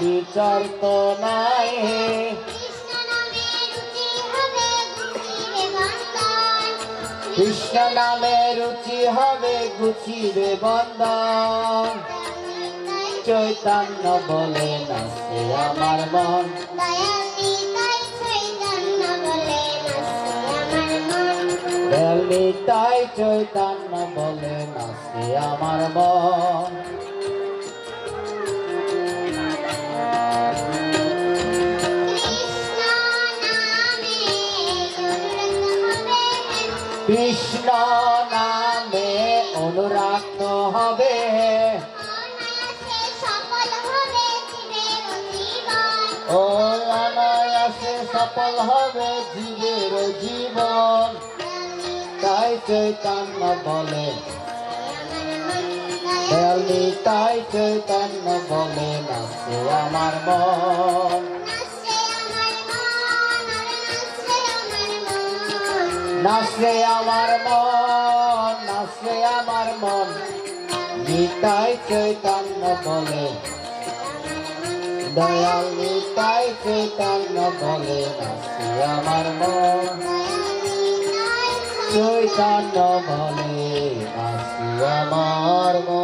বিচার তো নাই। কৃষ্ণ নামে রুচি হবে ঘুচিবে বন্ধন। চৈতন্য বলে নাচে আমার মন। দয়াল নিতাই চৈতন্য বলে নাচে আমার মন। কৃষ্ণ নামে অনুরাগ হবে, ও অনায়াসে সফল হবে জীবের জীবন। তাই চৈতন্য বলে দয়াল নিতাই চৈতন্য বলে নাচে আমার মন। নাচে আমার মন, নাচে আমার মন, নিতাই চৈতন্য বলে দয়াল নিতাই চৈতন্য বলে নাচে আমার মন। চৈতন্য বলে নাচে আমার মন।